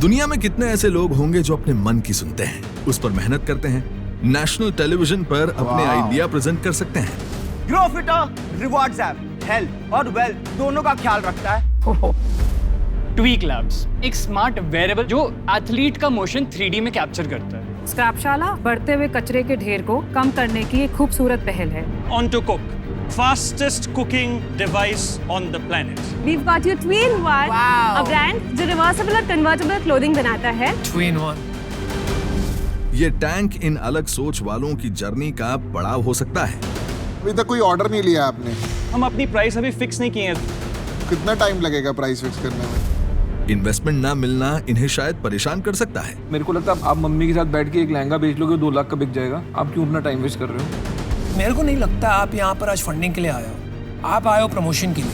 दुनिया में कितने ऐसे लोग होंगे जो अपने मन की सुनते हैं, उस पर मेहनत करते हैं, नेशनल टेलीविजन पर अपने आइडिया प्रेजेंट कर सकते हैं। ग्रोफिटर रिवॉर्ड्स ऐप हेल्थ और वेल्थ दोनों का ख्याल रखता है। ट्वीक लैब्स, एक स्मार्ट वेयरेबल जो एथलीट का मोशन 3D में कैप्चर करता है। स्क्रैपशाला बढ़ते हुए कचरे के ढेर को कम करने की एक खूबसूरत पहल है। On to Cook, fastest cooking device on the planet. We've got you Twin-One, a brand जो रिवर्सेबल और कन्वर्टेबल क्लोथिंग बनाता है। Twin-One। ये टैंक इन अलग सोच वालों की जर्नी का पड़ाव हो सकता है। अभी तक कोई ऑर्डर नहीं लिया आपने। हम अपनी प्राइस अभी फिक्स नहीं किए हैं। कितना टाइम लगेगा प्राइस फिक्स करने में? इन्वेस्टमेंट ना मिलना इन्हें शायद परेशान कर सकता है। मेरे को लगता है आप मम्मी के साथ बैठ के एक लहंगा बेच लोगे, 2 लाख का बिक जाएगा। आप क्यों अपना टाइम वेस्ट कर रहे हो? मेरे को नहीं लगता आप यहाँ पर आज फंडिंग के लिए आए हो, आप आए हो प्रमोशन के लिए।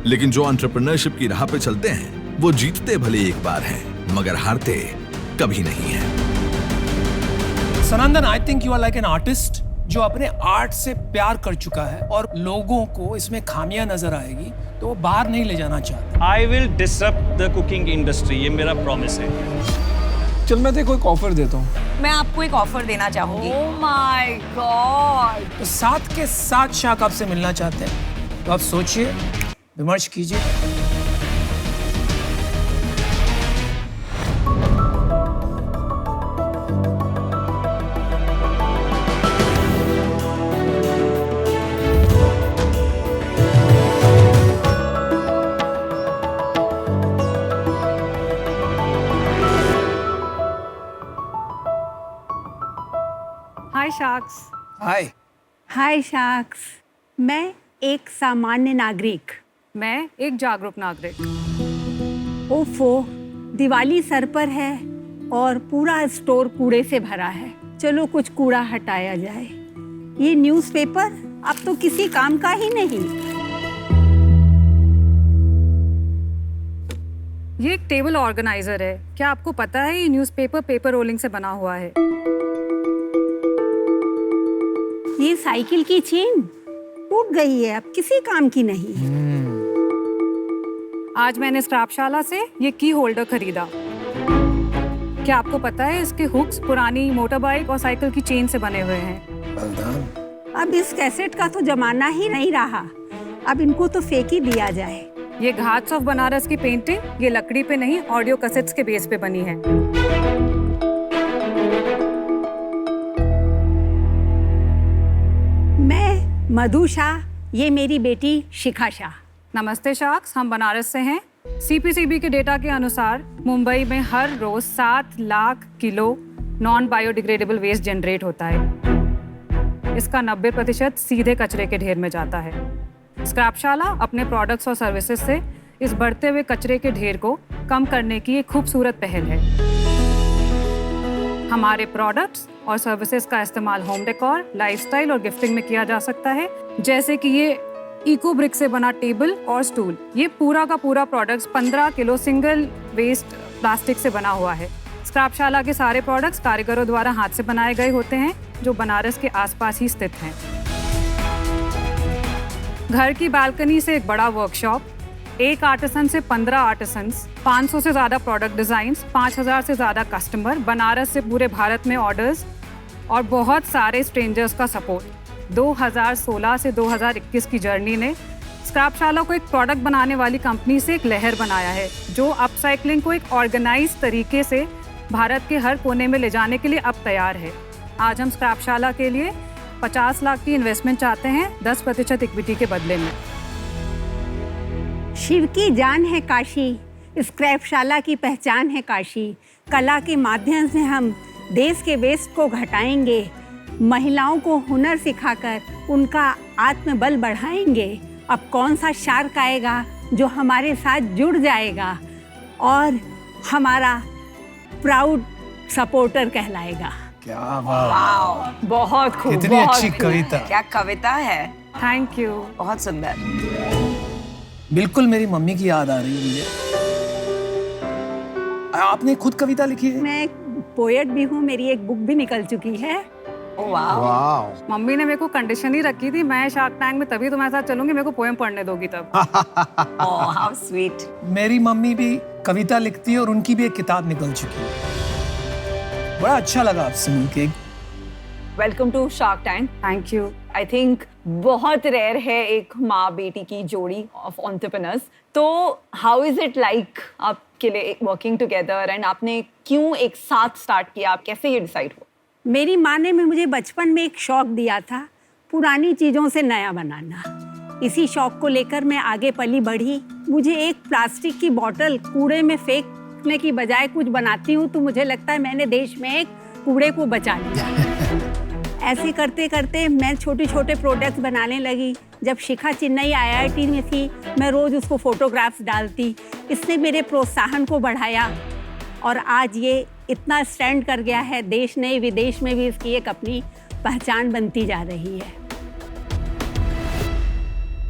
लेकिन जो एंटरप्रेन्योरशिप की राह पे चलते हैं, वो जीतते भले एक बार हैं, मगर हारते कभी नहीं है। Sanandan, I think you are like an artist जो अपने आर्ट से प्यार कर चुका है और लोगों को इसमें खामियां नजर आएगी तो वो बाहर नहीं ले जाना चाहता। I will disrupt the cooking industry, ये मेरा प्रॉमिस है। चल मैं तेरे को एक ऑफर देता हूँ। मैं आपको एक ऑफर देना चाहूंगी। Oh my God! तो साथ के साथ शाक आपसे मिलना चाहते हैं तो आप सोचिए, विमर्श कीजिए। हाय शार्क्स। हाय। हाय शार्क्स, मैं एक सामान्य नागरिक। मैं एक जागरूक नागरिक। ओफो, दिवाली सर पर है और पूरा स्टोर कूड़े से भरा है। चलो कुछ कूड़ा हटाया जाए। ये न्यूज़पेपर अब तो किसी काम का ही नहीं। ये एक टेबल ऑर्गेनाइजर है। क्या आपको पता है ये न्यूज़पेपर पेपर रोलिंग से बना हुआ है? ये साइकिल की चेन टूट गई है, अब किसी काम की नहीं। आज मैंने स्क्रैपशाला से ये की होल्डर खरीदा। क्या आपको पता है इसके हुक्स पुरानी मोटर बाइक और साइकिल की चेन से बने हुए हैं। अब इस कैसेट का तो जमाना ही नहीं रहा, अब इनको तो फेंक ही दिया जाए। ये घाट्स ऑफ बनारस की पेंटिंग ये लकड़ी पे नहीं, ऑडियो कैसेट्स के बेस पे बनी है। मैं मधु शाह, ये मेरी बेटी शिखा शाह। नमस्ते शार्क्स, हम बनारस से हैं। CPCB के डेटा के अनुसार मुंबई में हर रोज 7 lakh kilo non biodegradable waste generate होता है। इसका 90% सीधे कचरे के ढेर में जाता है। स्क्रैपशाला अपने प्रोडक्ट्स और सर्विसेज से इस बढ़ते हुए कचरे के ढेर को कम करने की एक खूबसूरत पहल है। हमारे प्रोडक्ट्स और सर्विसेज का इस्तेमाल होम डेकोर, लाइफस्टाइल और गिफ्टिंग में किया जा सकता है, जैसे कि ये इको ब्रिक से बना टेबल और स्टूल। ये पूरा का पूरा products 15 kilo single waste plastic से बना हुआ है। स्क्रैपशाला के सारे प्रोडक्ट्स कारीगरों द्वारा हाथ से बनाए गए होते हैं जो बनारस के आसपास ही स्थित हैं। घर की बालकनी से एक बड़ा वर्कशॉप, एक आर्टिसन से 15 आर्टिसंस, 500 से ज़्यादा प्रोडक्ट डिज़ाइंस, 5000 से ज़्यादा कस्टमर, बनारस से पूरे भारत में ऑर्डर्स और बहुत सारे स्ट्रेंजर्स का सपोर्ट। 2016 से 2021 की जर्नी ने स्क्रैपशाला को एक प्रोडक्ट बनाने वाली कंपनी से एक लहर बनाया है जो अपसाइक्लिंग को एक ऑर्गेनाइज तरीके से भारत के हर कोने में ले जाने के लिए अब तैयार है। आज हम स्क्रैपशाला के लिए 50 लाख की इन्वेस्टमेंट चाहते हैं 10% इक्विटी के बदले में। शिव की जान है काशी, स्क्रैपशाला की पहचान है काशी। कला के माध्यम से हम देश के वेस्ट को घटाएंगे, महिलाओं को हुनर सिखाकर उनका आत्मबल बढ़ाएंगे। अब कौन सा शार्क आएगा जो हमारे साथ जुड़ जाएगा और हमारा प्राउड सपोर्टर कहलाएगा। क्या बात, बहुत खूब, कितनी बहुत अच्छी खूब। कविता। क्या कविता है, थैंक यू। बहुत सुंदर। बिल्कुल मेरी मम्मी की याद आ रही है मुझे। आपने खुद कविता लिखी है? मैं पोएट भी हूँ, मेरी एक बुक भी निकल चुकी है। वाह। मम्मी ने मेरे को कंडीशन ही रखी थी, मैं शार्क टैंक में तभी तुम्हारे साथ चलूंगी, मेरे को पोएम पढ़ने दोगी तब। Oh how sweet. मेरी मम्मी भी कविता लिखती है और उनकी भी एक किताब निकल चुकी है। बड़ा अच्छा लगा आपसे मिलके। Welcome to Shark Tank. Thank you. I think बहुत रेयर है एक माँ बेटी की जोड़ी ऑफ एंटरप्रेन्योर्स। तो हाउ इज इट लाइक आपके लिए वर्किंग टुगेदर, एंड आपने क्यों एक साथ स्टार्ट किया, आप कैसे ये डिसाइड हुआ? मेरी माँ ने मुझे बचपन में एक शौक दिया था, पुरानी चीज़ों से नया बनाना। इसी शौक को लेकर मैं आगे पली बढ़ी। मुझे एक प्लास्टिक की बोतल कूड़े में फेंकने की बजाय कुछ बनाती हूँ तो मुझे लगता है मैंने देश में एक कूड़े को बचा लिया। ऐसे करते करते मैं छोटे छोटे प्रोडक्ट्स बनाने लगी। जब शिखा चेन्नई IIT में थी, मैं रोज़ उसको फोटोग्राफ्स डालती। इसने मेरे प्रोत्साहन को बढ़ाया और आज ये इतना स्टैंड कर गया है, देश नहीं विदेश में भी इसकी एक अपनी पहचान बनती जा रही है।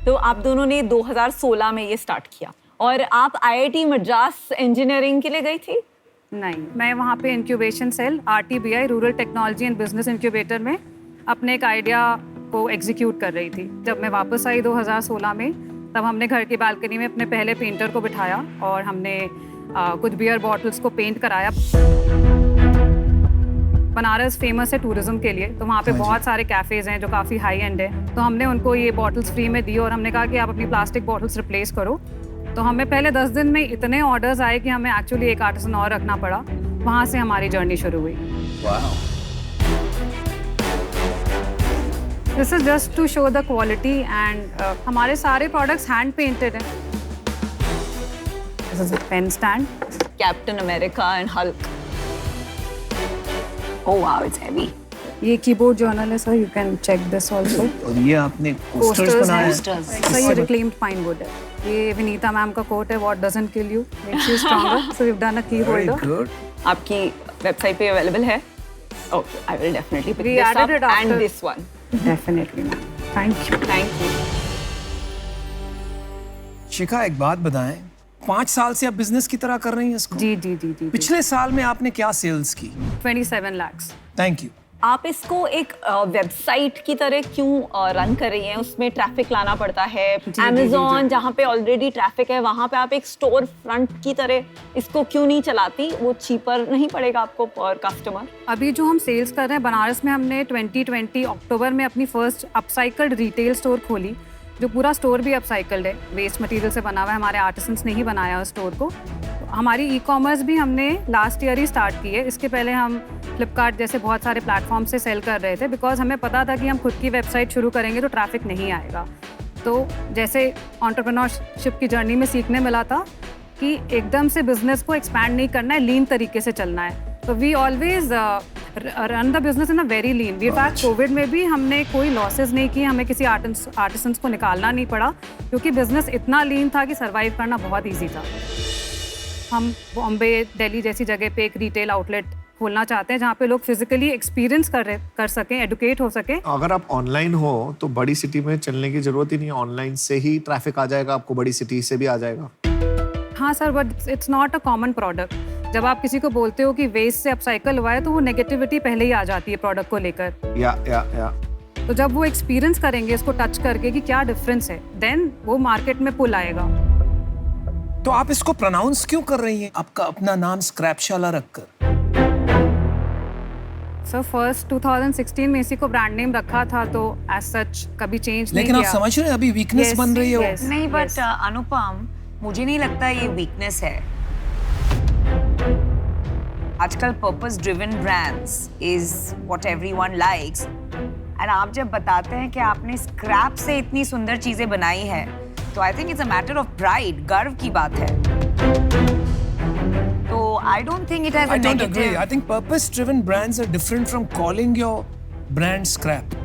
तो आप दोनों ने 2016 में ये स्टार्ट किया और आप IIT मद्रास इंजीनियरिंग के लिए गई थी? नहीं, मैं वहाँ पे incubation cell RTBI rural technology and business incubator में अपने एक आइडिया को एग्जीक्यूट कर रही थी। जब मैं वापस आई 2016 में, तब हमने घर की बालकनी में अपने पहले पेंटर को बिठाया और हमने कुछ बियर बॉटल्स को पेंट कराया। बनारस फेमस है टूरिज्म के लिए, तो वहाँ पे बहुत सारे कैफ़ेज़ हैं जो काफ़ी हाई एंड है। तो हमने उनको ये बॉटल्स फ्री में दी और हमने कहा कि आप अपनी प्लास्टिक बॉटल्स रिप्लेस करो। तो हमें पहले 10 दिन में इतने ऑर्डर्स आए कि हमें एक्चुअली एक आर्टिसन और रखना पड़ा। वहाँ से हमारी जर्नी शुरू हुई। This is just to show the quality and हमारे सारे प्रोडक्ट्स हैंड पेंटेड हैं। This is a pen stand, Captain America and Hulk. Oh wow, it's heavy. ये कीबोर्ड जर्नल है sir, you can check this also. और ये आपने posters बनाए हैं। सर ये रिक्लेम्ड पाइन वुड है। ये विनीता मैम का कोट है, what doesn't kill you makes you stronger. So we have done a key holder. आपकी वेबसाइट पे अवेलेबल है? Okay, I will definitely pick We this added up it after. And this one. Definitely ma'am, thank you. Thank you. Shikha, एक बात बताएं, 5 साल से आप business की तरह कर रही हैं इसको? जी जी जी जी। पिछले साल में आपने क्या सेल्स की? 27 lakhs। Thank you. आप इसको एक वेबसाइट की तरह क्यों रन कर रही हैं? उसमें ट्रैफिक लाना पड़ता है। Amazon जहाँ पे ऑलरेडी ट्रैफिक है, वहाँ पे आप एक स्टोर फ्रंट की तरह इसको क्यों नहीं चलाती? वो चीपर नहीं पड़ेगा आपको पर कस्टमर? अभी जो हम सेल्स कर रहे हैं बनारस में, हमने 2020 अक्टूबर में अपनी फर्स्ट अपसाइकल्ड रिटेल स्टोर खोली, जो पूरा स्टोर भी अपसाइकल्ड है, वेस्ट मटेरियल से बना हुआ है। हमारे आर्टिसंस ने ही बनाया उस स्टोर को। हमारी ई-कॉमर्स भी हमने लास्ट ईयर ही स्टार्ट की है। इसके पहले हम फ्लिपकार्ट जैसे बहुत सारे प्लेटफॉर्म से सेल कर रहे थे, बिकॉज हमें पता था कि हम खुद की वेबसाइट शुरू करेंगे तो ट्रैफिक नहीं आएगा। तो जैसे एंटरप्रेन्योरशिप की जर्नी में सीखने मिला था कि एकदम से बिजनेस को एक्सपैंड नहीं करना है, लीन तरीके से चलना है। तो we always run the business in a very lean. We fact Covid में भी हमने कोई लॉसेस नहीं किए, हमें किसी आर्टिसंस को निकालना नहीं पड़ा, क्योंकि बिजनेस इतना लीन था कि सर्वाइव करना बहुत ईजी था। हम बॉम्बे, दिल्ली जैसी जगह पे एक रिटेल आउटलेट खोलना चाहते हैं जहाँ पे लोग फिजिकली एक्सपीरियंस कर सकें, एडुकेट हो सकें। अगर आप ऑनलाइन हो तो बड़ी सिटी में चलने की जरूरत ही नहीं है, ऑनलाइन से ही ट्रैफिक आ जाएगा, आपको बड़ी सिटी से भी आ जाएगा। हाँ sir, but it's not a common product. जब आप किसी को बोलते हो कि वेस्ट से अपसाइकल हुआ है, तो वो नेगेटिविटी पहले ही आ जाती है प्रोडक्ट को लेकर। या तो जब वो एक्सपीरियंस करेंगे इसको टच करके कि क्या डिफरेंस है, देन वो मार्केट में पुल आएगा। तो आप इसको प्रोनाउंस क्यों कर रही हैं, आपका अपना नाम स्क्रैपशाला रखकर? सर फर्स्ट 2016 में इसी को ब्रांड नेम रखा था, तो एज सच कभी चेंज नहीं लेकिन किया। आप समझ रहे हैं अभी वीकनेस बन रही है वो। yes, नहीं, बट yes. अनुपम, मुझे नहीं लगता ये वीकनेस है। आजकल purpose driven brands is what everyone likes, and आप जब बताते हैं कि आपने स्क्रैप से इतनी सुंदर चीजें बनाई है, तो I think it's a matter of pride, गर्व की बात है। तो I don't think it has a I don't agree. Negative. I think purpose-driven brands are different from calling your brand scrap.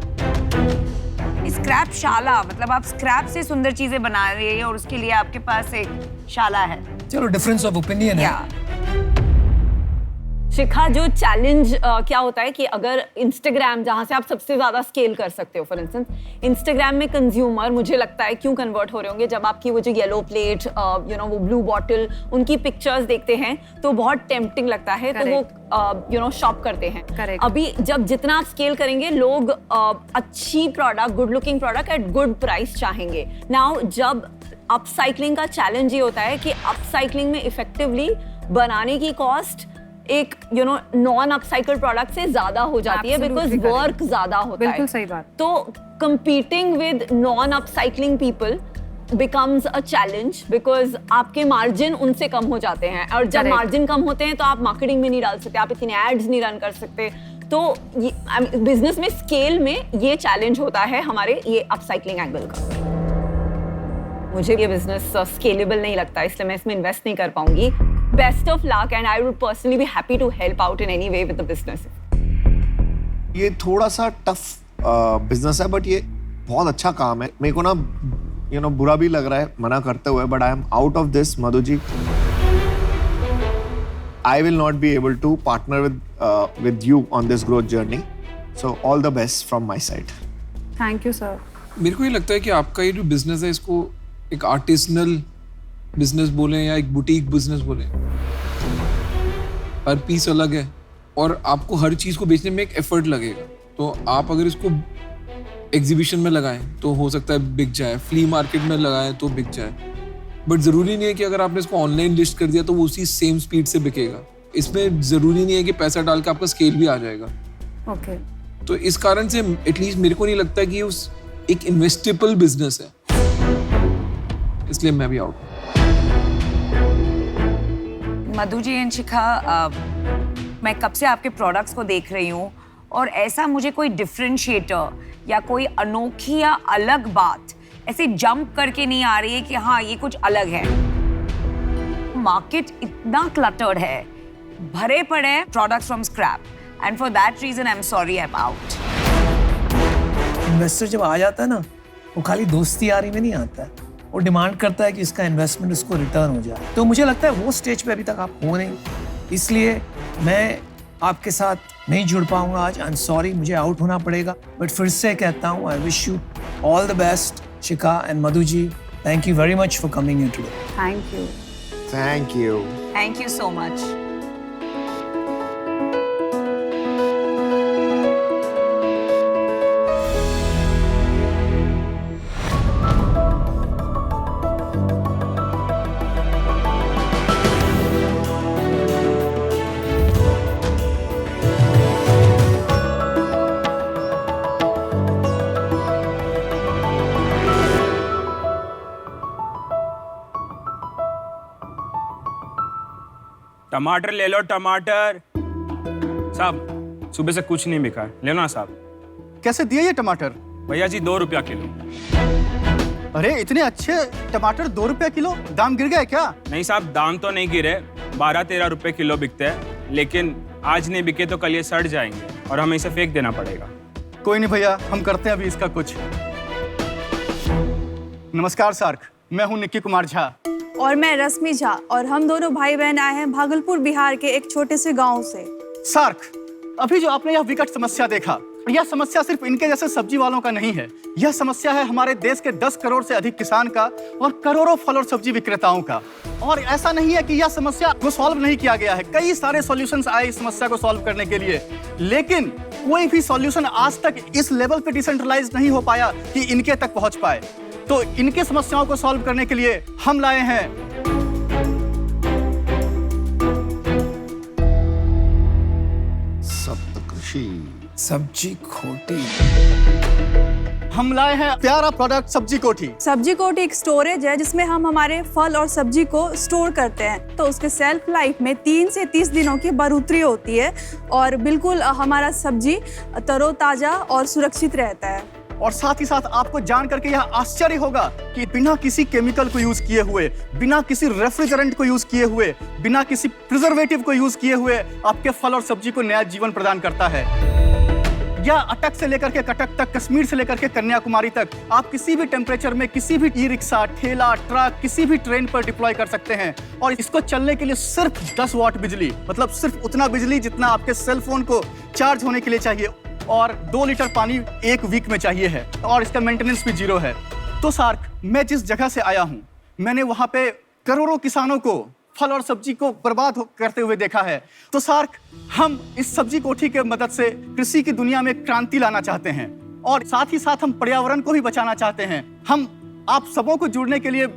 Scrap शाला मतलब आप स्क्रैप से सुंदर चीजें बना रही है और उसके लिए आपके पास एक शाला है। चलो, difference of opinion है। शिखा, जो चैलेंज क्या होता है कि अगर इंस्टाग्राम जहाँ से आप सबसे ज़्यादा स्केल कर सकते हो, फॉर इंस्टेंस इंस्टाग्राम में कंज्यूमर मुझे लगता है क्यों कन्वर्ट हो रहे होंगे, जब आपकी वो जो येलो प्लेट वो ब्लू बॉटल, उनकी पिक्चर्स देखते हैं तो बहुत टेम्पटिंग लगता है, तो वो शॉप करते हैं। Correct. अभी जब जितना आप स्केल करेंगे, लोग अच्छी product, good looking product at good price चाहेंगे। नाउ जब अपसाइक्लिंग का चैलेंज ये होता है कि अपसाइक्लिंग में इफेक्टिवली बनाने की कॉस्ट एक नॉन अपसाइकल्ड प्रोडक्ट से ज्यादा हो जाती है, बिकॉज वर्क ज्यादा होता है। बिल्कुल सही बात। तो competing with non upcycling people becomes a challenge because आपके मार्जिन उनसे कम हो जाते हैं, और जब मार्जिन कम होते हैं तो आप मार्केटिंग में नहीं डाल सकते, आप इतने एड्स नहीं रन कर सकते। तो बिजनेस में स्केल में ये चैलेंज होता है हमारे ये अपसाइक्लिंग एंगल का। मुझे ये बिजनेस स्केलेबल नहीं लगता, इसलिए मैं इसमें इन्वेस्ट नहीं कर पाऊंगी। Best of luck and I would personally be happy to help out in any way with the business. ये थोड़ा सा टफ बिजनेस है, बट ये बहुत अच्छा काम है। मेरे को ना बुरा भी लग रहा है मना करते हुए, but I am out of this. Madhu ji, I will not be able to partner with you on this growth journey. So all the best from my side. Thank you, sir. मेरे को ये लगता है कि आपका ये जो बिजनेस है इसको एक आर्टिसनल बिजनेस बोलें या एक बुटीक बिजनेस बोलें, हर पीस अलग है और आपको हर चीज़ को बेचने में एक एफर्ट लगेगा। तो आप अगर इसको एग्जीबिशन में लगाएं तो हो सकता है बिक जाए, फ्ली मार्केट में लगाएं तो बिक जाए, बट ज़रूरी नहीं है कि अगर आपने इसको ऑनलाइन लिस्ट कर दिया तो वो उसी सेम स्पीड से बिकेगा। इसमें ज़रूरी नहीं है कि पैसा डाल के आपका स्केल भी आ जाएगा। ओके। तो इस कारण से एटलीस्ट मेरे को नहीं लगता कि उस एक इन्वेस्टेबल बिजनेस है, इसलिए मैं भी आउट। मधु जी एंड शिखा, मैं कब से आपके प्रोडक्ट्स को देख रही हूँ और ऐसा मुझे कोई डिफरेंशिएटर या कोई अनोखी या अलग बात ऐसे जंप करके नहीं आ रही है कि हाँ ये कुछ अलग है। मार्केट इतना क्लटर्ड है, भरे पड़े हैं products from scrap, and for that reason I am sorry I am out. Investor जब आ जाता है ना, वो खाली दोस्ती यारी में नहीं आता है, वो डिमांड करता है कि इसका इन्वेस्टमेंट उसको रिटर्न हो जाए। तो मुझे लगता है वो स्टेज पे अभी तक आप हो नहीं, इसलिए मैं आपके साथ नहीं जुड़ पाऊंगा आज। आई एम सॉरी, मुझे आउट होना पड़ेगा, बट फिर से कहता हूँ I wish you all the best. Shikha and Madhu ji, thank you very much for coming here today. Thank you. Thank you. Thank you so much. टमाटर ले लो, टमाटर। साहब सुबह से कुछ नहीं बिका, ले लो ना साहब। कैसे दिए ये टमाटर? भैया जी 2 रुपया किलो। अरे इतने अच्छे टमाटर 2 रुपया किलो, दाम गिर गए क्या? नहीं साहब, दाम तो नहीं गिरे, 12-13 रुपए किलो बिकते हैं, लेकिन आज नहीं बिके तो कल ये सड़ जाएंगे और हमें इसे फेंक देना पड़ेगा। कोई नहीं भैया, हम करते हैं अभी इसका कुछ। नमस्कार सार्क, मैं हूँ निक्की कुमार झा। और मैं रश्मि झा, और हम दोनों भाई बहन आए हैं भागलपुर बिहार के एक छोटे से गांव से। सार्क, अभी जो आपने यह विकट समस्या देखा, यह समस्या सिर्फ इनके जैसे सब्जी वालों का नहीं है, यह समस्या है हमारे देश के 10 करोड़ से अधिक किसान का और करोड़ों फल और सब्जी विक्रेताओं का। और ऐसा नहीं है कि यह समस्या को सॉल्व नहीं किया गया है, कई सारे सॉल्यूशंस आए इस समस्या को सॉल्व करने के लिए, लेकिन कोई भी सॉल्यूशन आज तक इस लेवल पे डिसेंट्रलाइज नहीं हो पाया कि इनके तक पहुंच पाए। तो इनके समस्याओं को सॉल्व करने के लिए हम लाए हैं सप्तकृषि सब्जी खोटी। हम लाए हैं प्यारा प्रोडक्ट सब्जी कोठी। सब्जी कोठी एक स्टोरेज है जिसमें हम हमारे फल और सब्जी को स्टोर करते हैं। तो उसके सेल्फ लाइफ में 3 से 30 दिनों की बढ़ोतरी होती है और बिल्कुल हमारा सब्जी तरोताजा और सुरक्षित रहता है। और साथ ही साथ आपको जान करके यह आश्चर्य होगा कि बिना किसी केमिकल को यूज किए हुए, बिना किसी रेफ्रिजरेंट को यूज किए हुए, बिना किसी प्रिजर्वेटिव को यूज किए हुए आपके फल और सब्जी को नया जीवन प्रदान करता है। या अटक से लेकर के कटक तक, कश्मीर से लेकर के कन्याकुमारी तक, आप किसी भी टेम्परेचर में किसी भी ई रिक्शा, ठेला, ट्रक, किसी भी ट्रेन पर डिप्लॉय कर सकते हैं। और इसको चलने के लिए सिर्फ 10 वाट बिजली, मतलब सिर्फ उतना बिजली जितना आपके सेल फोन को चार्ज होने के लिए चाहिए, और 2 लीटर पानी 1 वीक में चाहिए है, और इसका मेंटेनेंस भी 0 है। तो सार्क, मैं जिस जगह से आया हूँ, मैंने वहाँ पे करोड़ों किसानों को फल और सब्जी को बर्बाद करते हुए देखा है। तो सार्क, हम इस सब्जी कोठी के मदद से कृषि की दुनिया में क्रांति लाना चाहते हैं, और साथ ही साथ हम पर्यावरण को भी बचाना चाहते हैं। हम आप सबों को जुड़ने के लिए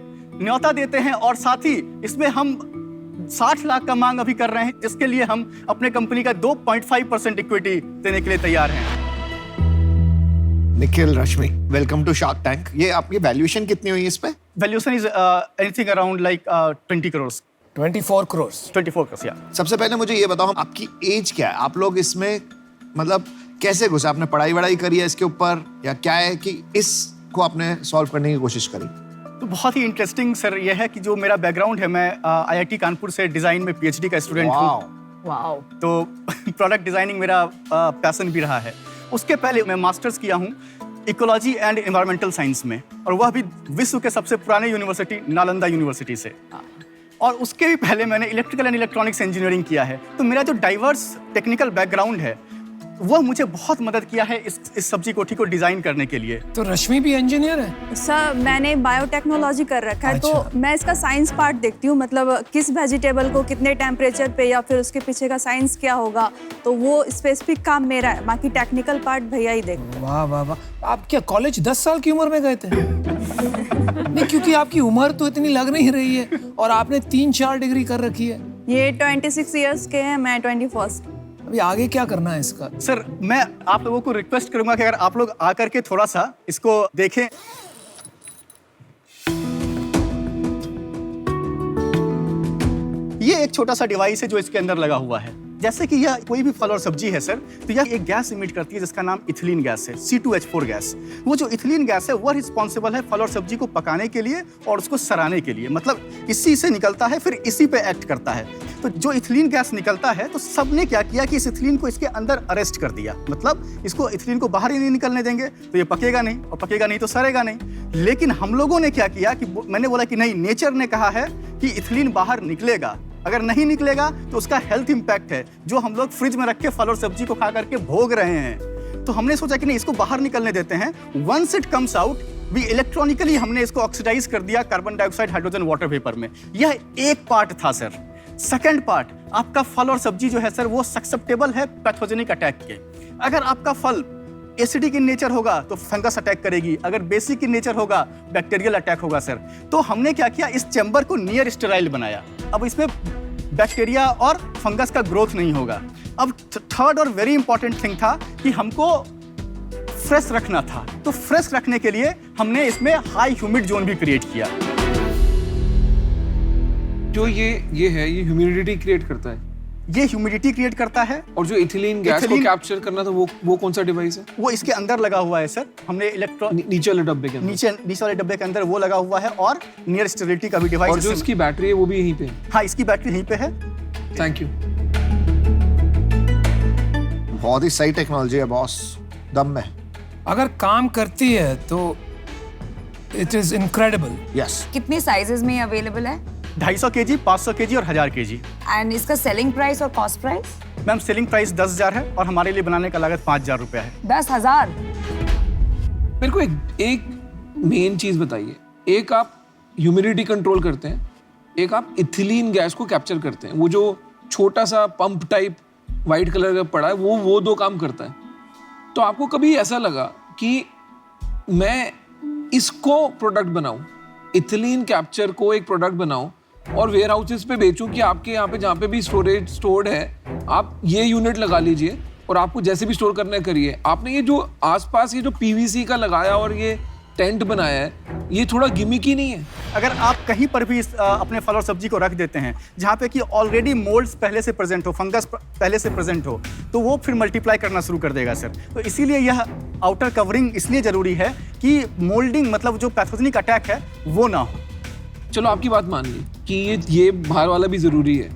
न्योता देते हैं और साथ ही इसमें हम 60 लाख का मांग अभी कर रहे हैं, जिसके लिए हम अपने कंपनी का 2.5% इक्विटी देने के लिए तैयार हैं। निखिल, रश्मि, वेलकम टू शार्क टैंक। ये आपकी वैल्यूएशन कितनी हुई इस पे? Valuation is anything around like 20 crore 24 crore 24 crore या। सबसे पहले मुझे ये बताओ, आपकी एज क्या है? आप लोग इसमें मतलब कैसे घुसे? आपने पढ़ाई वढ़ाई करी है इसके ऊपर, या क्या है कि इसको आपने सॉल्व करने की कोशिश करी? तो बहुत ही इंटरेस्टिंग सर ये है कि जो मेरा बैकग्राउंड है, मैं IIT कानपुर से डिजाइन में PhD का स्टूडेंट हूँ। वाओ। तो प्रोडक्ट डिजाइनिंग मेरा पैशन भी रहा है। उसके पहले मैं मास्टर्स किया हूँ इकोलॉजी एंड एनवायरमेंटल साइंस में, और वह भी विश्व के सबसे पुराने यूनिवर्सिटी नालंदा यूनिवर्सिटी से। और उसके भी पहले मैंने इलेक्ट्रिकल एंड इलेक्ट्रॉनिक्स इंजीनियरिंग किया है। तो मेरा जो डाइवर्स टेक्निकल बैकग्राउंड है वह मुझे बहुत मदद किया है इस सब्जी कोठी को डिजाइन करने के लिए। तो रश्मि भी इंजीनियर है? सर मैंने बायोटेक्नोलॉजी कर रखा है। तो मैं इसका साइंस पार्ट देखती हूँ, मतलब किस वेजिटेबल को कितने टेम्परेचर पे या फिर उसके पीछे का साइंस क्या होगा, तो वो स्पेसिफिक काम मेरा है, बाकी टेक्निकल पार्ट भैया ही देखते हैं। वाह वाह वाह। आप क्या कॉलेज 10 साल की उम्र में गए थे? नहीं, क्योंकि आपकी उम्र तो इतनी लग नहीं रही है और आपने 3-4 डिग्री कर रखी है। ये 26 ईयर्स के हैं, मैं 21st। अभी आगे क्या करना है इसका? सर मैं आप लोगों को रिक्वेस्ट करूंगा कि अगर आप लोग आकर के थोड़ा सा इसको देखें। ये एक छोटा सा डिवाइस है जो इसके अंदर लगा हुआ है। जैसे कि यह कोई भी फल और सब्जी है सर, तो यह एक गैस इमिट करती है जिसका नाम इथिलीन गैस है, C2H4 गैस। वो जो इथिलीन गैस है वह रिस्पॉन्सिबल है फल और सब्जी को पकाने के लिए और उसको सराने के लिए, मतलब इसी से निकलता है, फिर इसी पे एक्ट करता है। तो जो इथिलीन गैस निकलता है, तो सबने क्या किया कि इस इथिलीन को इसके अंदर अरेस्ट कर दिया, मतलब इसको इथिलीन को बाहर ही नहीं निकलने देंगे तो ये पकेगा नहीं, और पकेगा नहीं तो सड़ेगा नहीं। लेकिन हम लोगों ने क्या किया कि मैंने बोला कि नहीं, नेचर ने कहा है कि इथिलीन बाहर निकलेगा, अगर नहीं निकलेगा तो उसका हेल्थ इंपैक्ट है जो हम लोग फ्रिज में रख के फल और सब्जी को खा करके भोग रहे हैं। तो हमने सोचा कि नहीं, इसको बाहर निकलने देते हैं। Once it comes out, we electronically हमने इसको ऑक्सीडाइज कर दिया carbon dioxide, hydrogen, water vapour में। यह एक पार्ट था सर। सेकंड पार्ट, आपका फल और सब्जी जो है सर वो ससेप्टेबल है पैथोजेनिक अटैक के। अगर आपका फल एसिडिक इन नेचर होगा तो फंगस अटैक करेगी, अगर बेसिक इन नेचर होगा बैक्टीरियल अटैक होगा सर। तो हमने क्या किया, इस चैम्बर को नियर स्टेराइल बनाया। अब इसमें बैक्टीरिया और फंगस का ग्रोथ नहीं होगा। अब थर्ड और वेरी इंपॉर्टेंट थिंग था कि हमको फ्रेश रखना था। तो फ्रेश रखने के लिए हमने इसमें हाई ह्यूमिड जोन भी क्रिएट किया। जो ये है, ये ह्यूमिडिटी क्रिएट करता है। ये ह्यूमिडिटी क्रिएट करता है। और जो इथिलीन गैस को कैप्चर करना था वो कौन सा डिवाइस है? वो इसके अंदर लगा हुआ है सर। हमने नीचे वाले डब्बे के अंदर, नीचे वाले डब्बे के अंदर वो लगा हुआ है, और नियर स्टेरिलिटी का भी डिवाइस। और जो इसकी बैटरी है वो भी यहीं पे है? हाँ, इसकी बैटरी यहीं पे है। Thank you. बहुत ही सही टेक्नोलॉजी है बॉस, दम में। अगर काम करती है तो इट इज इनक्रेडिबल। यस। कितने साइजेस में अवेलेबल है? 250 kg, 500 kg और 1000 kg। एंड इसका सेलिंग प्राइस और cost price? Ma'am selling price 10,000 है और हमारे लिए बनाने का लागत 5,000 रुपया है। 10,000? मेरे को एक मेन चीज बताइए। एक आप ह्यूमिडिटी कंट्रोल करते हैं, एक आप इथिलीन गैस को कैप्चर करते हैं। वो जो छोटा सा पंप टाइप वाइट कलर का पड़ा है वो 2 काम करता है। तो आपको कभी ऐसा लगा कि मैं इसको प्रोडक्ट बनाऊं, इथिलीन कैप्चर को एक प्रोडक्ट बनाऊं और वेयर हाउसेस पे बेचूं कि आपके यहाँ पे जहाँ पे भी स्टोरेज स्टोर्ड है, आप ये यूनिट लगा लीजिए और आपको जैसे भी स्टोर करना है करिए। आपने ये जो आसपास ये जो PVC का लगाया और ये टेंट बनाया है, ये थोड़ा गिमिक ही नहीं है? अगर आप कहीं पर भी अपने फल और सब्जी को रख देते हैं जहाँ पे कि ऑलरेडी मोल्ड्स पहले से प्रेजेंट हो, फंगस पहले से प्रेजेंट हो, तो वो फिर मल्टीप्लाई करना शुरू कर देगा सर। तो इसीलिए यह आउटर कवरिंग इसलिए जरूरी है कि मोल्डिंग, मतलब जो पैथोजेनिक अटैक है वो ना हो। चलो आपकी बात मान ली कि ये बाहर वाला भी जरूरी है,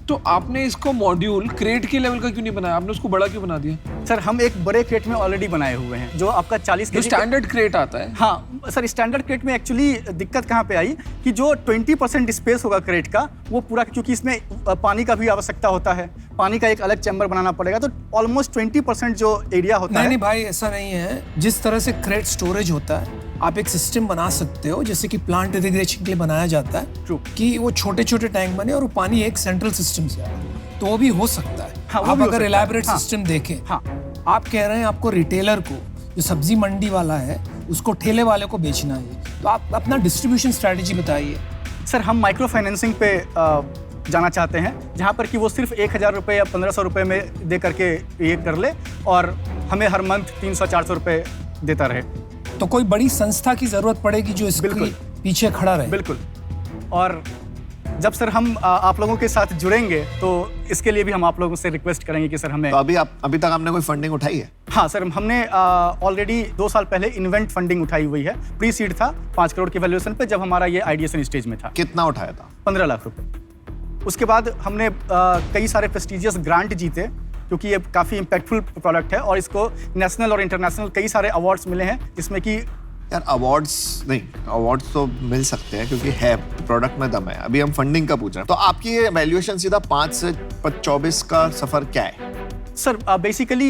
तो आपने इसको मॉड्यूल क्रेट के लेवल का क्यों नहीं बनाया? आपने उसको बड़ा क्यों बना दिया? सर हम एक बड़े क्रेट में ऑलरेडी बनाए हुए हैं जो आपका 40 जो स्टैंडर्ड क्रेट आता है। हाँ सर, स्टैंडर्ड क्रेट में एक्चुअली दिक्कत कहाँ पे आई कि जो 20% स्पेस होगा क्रेट का वो पूरा, क्योंकि इसमें पानी का भी आवश्यकता होता है, पानी का एक अलग चैम्बर बनाना पड़ेगा, तो ऑलमोस्ट 20% जो एरिया होता है। नहीं भाई, ऐसा नहीं है। जिस तरह से क्रेट स्टोरेज होता है, आप एक सिस्टम बना सकते हो जैसे कि प्लांट इरिगेशन के लिए बनाया जाता है कि वो छोटे छोटे टैंक बने और वो पानी एक सेंट्रल सिस्टम से आए, तो वो भी हो सकता है। हाँ, आप अगर इलैबोरेट सिस्टम देखें, आप कह रहे हैं आपको रिटेलर को, जो सब्जी मंडी वाला है, उसको ठेले वाले को बेचना है। तो आप अपना डिस्ट्रीब्यूशन स्ट्रैटेजी बताइए। सर हम माइक्रो फाइनेंसिंग पे जाना चाहते हैं, जहाँ पर कि वो सिर्फ 1,000 रुपये या 1,500 रुपये में दे करके ये कर ले और हमें हर मंथ 300-400 रुपये देता रहे। तो कोई बड़ी संस्था की ज़रूरत पड़ेगी जो इसके पीछे खड़ा रहे। बिल्कुल। और जब सर हम आप लोगों के साथ जुड़ेंगे तो इसके लिए भी हम आप लोगों से रिक्वेस्ट करेंगे कि सर हमें। तो अभी तक आपने कोई फंडिंग उठाई है? हाँ सर, हमने ऑलरेडी 2 साल पहले इन्वेंट फंडिंग उठाई हुई है। प्री सीड था 5 करोड़ की वैल्यूएशन पे, जब हमारा ये आइडिएशन स्टेज में था। कितना उठाया था? 15 लाख रुपए। उसके बाद हमने कई सारे प्रेस्टिजियस ग्रांट जीते, क्योंकि ये काफ़ी इम्पैक्टफुल प्रोडक्ट है और इसको नेशनल और इंटरनेशनल कई सारे अवार्ड्स मिले हैं, जिसमें कि यार अवार्ड्स तो मिल सकते हैं क्योंकि है प्रोडक्ट में दम है। अभी हम फंडिंग का पूछ रहे हैं। तो आपकी ये वैल्यूएशन सीधा 5 से 24 का सफर क्या है? सर बेसिकली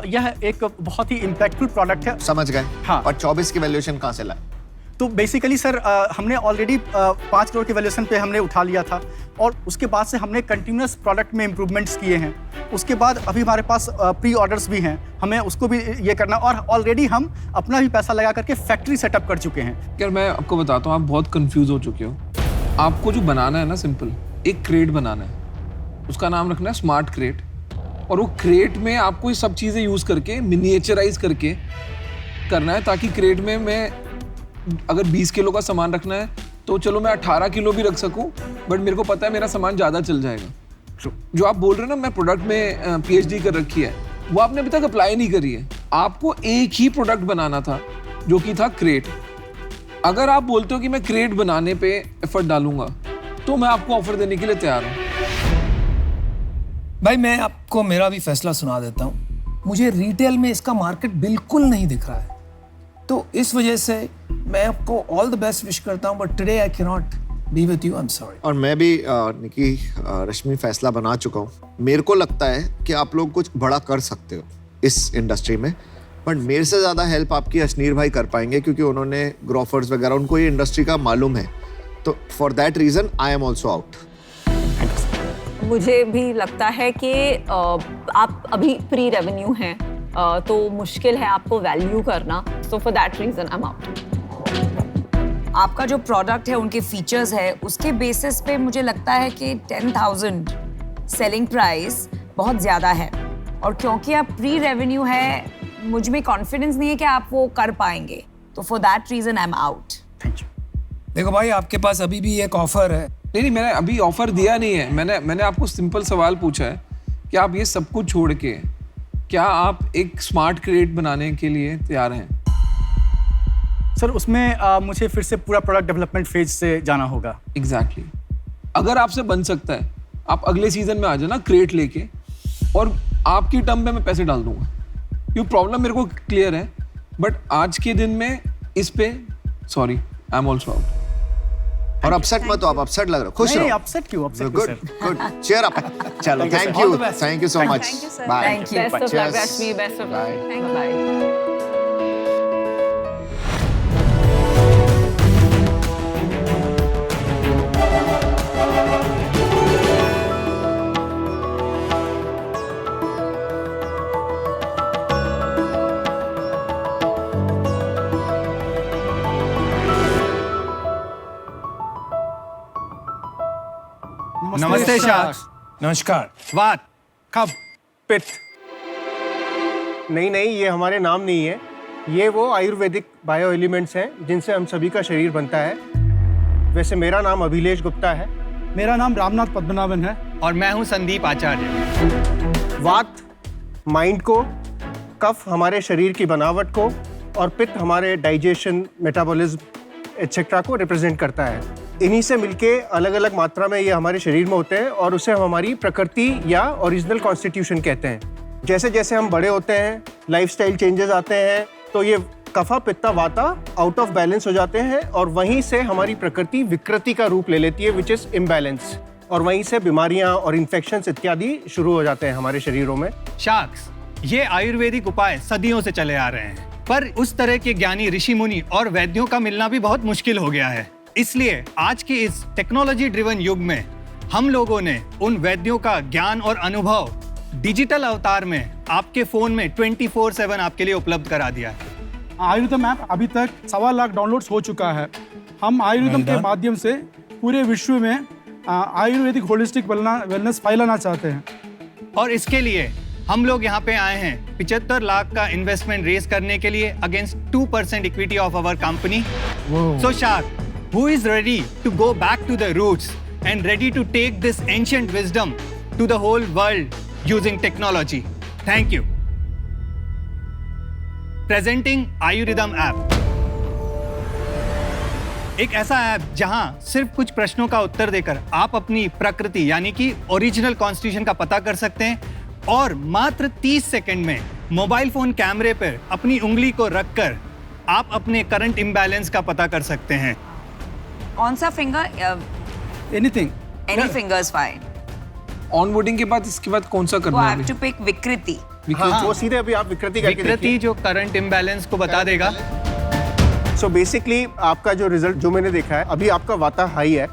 यह एक बहुत ही इम्पैक्टफुल प्रोडक्ट है। समझ गए। हाँ। और 24 की वैल्यूएशन कहाँ से लाए? तो बेसिकली सर हमने ऑलरेडी 5 करोड़ के वैल्यूएशन पे हमने उठा लिया था और उसके बाद से हमने कंटिन्यूस प्रोडक्ट में इम्प्रूवमेंट्स किए हैं। उसके बाद अभी हमारे पास प्री ऑर्डर्स भी हैं, हमें उसको भी ये करना, और ऑलरेडी हम अपना भी पैसा लगा करके फैक्ट्री सेटअप कर चुके हैं। यार मैं आपको बताता हूँ, आप बहुत कंफ्यूज हो चुके हो। आपको जो बनाना है ना, सिंपल एक क्रेट बनाना है, उसका नाम रखना है स्मार्ट क्रेट, और वो क्रेट में आपको ये सब चीज़ें यूज़ करके मिनिएचराइज करके करना है, ताकि क्रेट में मैं अगर 20 किलो का सामान रखना है तो चलो मैं 18 किलो भी रख सकूं, बट मेरे को पता है मेरा सामान ज़्यादा चल जाएगा। जो आप बोल रहे हो ना मैं प्रोडक्ट में PhD कर रखी है, वो आपने अभी तक अप्लाई नहीं करी है। आपको एक ही प्रोडक्ट बनाना था जो कि था क्रेट। अगर आप बोलते हो कि मैं क्रेट बनाने पे एफर्ट डालूंगा तो मैं आपको ऑफर देने के लिए तैयार हूँ। भाई मैं आपको मेरा भी फैसला सुना देता हूँ। मुझे रिटेल में इसका मार्केट बिल्कुल नहीं दिख रहा है, तो इस वजह से मैं आपको ऑल द बेस्ट विश करता हूँ, but today I can not be with you, I am sorry. और मैं भी निकी रश्मि फैसला बना चुका हूँ। मेरे को लगता है कि आप लोग कुछ बड़ा कर सकते हो इस इंडस्ट्री में, बट मेरे से ज़्यादा हेल्प आपकी अशनीर भाई कर पाएंगे, क्योंकि उन्होंने ग्रोफर्स वगैरह, उनको ये इंडस्ट्री का मालूम है। तो for that reason I am also out. मुझे भी लगता है कि आप अभी प्री रेवेन्यू हैं, तो मुश्किल है आपको वैल्यू करना, so for that reason I am out. आपका जो प्रोडक्ट है, उनके फीचर्स है, उसके बेसिस पे मुझे लगता है कि 10,000 सेलिंग प्राइस बहुत ज़्यादा है, और क्योंकि आप प्री रेवेन्यू है, मुझ में कॉन्फिडेंस नहीं है कि आप वो कर पाएंगे, तो for that reason I am out. देखो भाई, आपके पास अभी भी एक ऑफर है। नहीं, मैंने अभी ऑफर दिया नहीं है। मैंने आपको सिंपल सवाल पूछा है कि आप ये सब कुछ छोड़ के क्या आप एक स्मार्ट क्रेट बनाने के लिए तैयार हैं? सर उसमें मुझे फिर से पूरा प्रोडक्ट डेवलपमेंट फेज से जाना होगा। एग्जैक्टली। अगर आपसे बन सकता है, आप अगले सीजन में आ जाना क्रेट लेके, और आपकी टर्म पे मैं पैसे डाल दूंगा, क्योंकि प्रॉब्लम मेरे को क्लियर है, बट आज के दिन में इस पे sorry, I am also out. और अपसेट मत हो, आप अपसेट लग रहे हो, खुश रहो। अपसेट क्यों? Upset good good, cheer up. चलो thank you so much, bye. Thank you, best of luck Rashmi, best of luck, thank you, bye. नमस्ते शार्क्स। नमस्कार। वात, कब, पित्त। नहीं, ये हमारे नाम नहीं है। ये वो आयुर्वेदिक बायो एलिमेंट्स हैं जिनसे हम सभी का शरीर बनता है। वैसे मेरा नाम अभिलेश गुप्ता है। मेरा नाम रामनाथ पद्मनाभन है। और मैं हूं संदीप आचार्य। वात माइंड को, कफ हमारे शरीर की बनावट को, और पित्त हमारे डाइजेशन, मेटाबॉलिज्म एटसेट्रा को रिप्रेजेंट करता है। इन्हीं से मिलके अलग अलग मात्रा में ये हमारे शरीर में होते हैं, और उसे हम हमारी प्रकृति या ओरिजिनल कॉन्स्टिट्यूशन कहते हैं। जैसे जैसे हम बड़े होते हैं, लाइफस्टाइल चेंजेस आते हैं, तो ये कफा पित्ता वाता आउट ऑफ बैलेंस हो जाते हैं, और वहीं से हमारी प्रकृति विकृति का रूप ले लेती है, विच इज इम्बैलेंस, और वहीं से बीमारियां और इन्फेक्शंस इत्यादि शुरू हो जाते हैं हमारे शरीरों में। शार्क्स, ये आयुर्वेदिक उपाय सदियों से चले आ रहे हैं, पर उस तरह के ज्ञानी ऋषि मुनि और वैद्यों का मिलना भी बहुत मुश्किल हो गया है। इसलिए आज के इस टेक्नोलॉजी ड्रिवन युग में हम लोगों ने उन वैद्यों का ज्ञान और अनुभव डिजिटल अवतार में आपके फोन में 24/7 आपके लिए उपलब्ध करा दिया है। आयुर्वेदम ऐप अभी तक 1.25 लाख डाउनलोड्स हो चुका है। हम आयुर्वेदम के माध्यम से पूरे विश्व में आयुर्वेदिक होलिस्टिक वेलनेस फैलाना चाहते हैं। और इसके लिए हम लोग यहाँ पे आए हैं 75 लाख का इन्वेस्टमेंट रेज करने के लिए against 2% equity of our company. So shark, who is ready to go back to the roots and ready to take this ancient wisdom to the whole world using technology? Thank you. Presenting Ayurvedam app. एक ऐसा app जहां सिर्फ कुछ प्रश्नों का उत्तर देकर आप अपनी प्रकृति यानी कि ओरिजिनल कॉन्स्टिट्यूशन का पता कर सकते हैं और मात्र 30 सेकंड में मोबाइल फोन कैमरे पर अपनी उंगली को रखकर आप अपने करंट इम्बैलेंस का पता कर सकते हैं। कौन सा finger? Anything, any finger is fine. Onboarding के बाद इसके बाद कौन सा करना है? वो हैव टू पिक विकृति। वो सीधे अभी आप विकृति करके देखिए। विकृति जो करंट इम्बैलेंस को बता देगा। सो बेसिकली आपका जो रिजल्ट जो मैंने देखा है, अभी आपका वाता हाई है,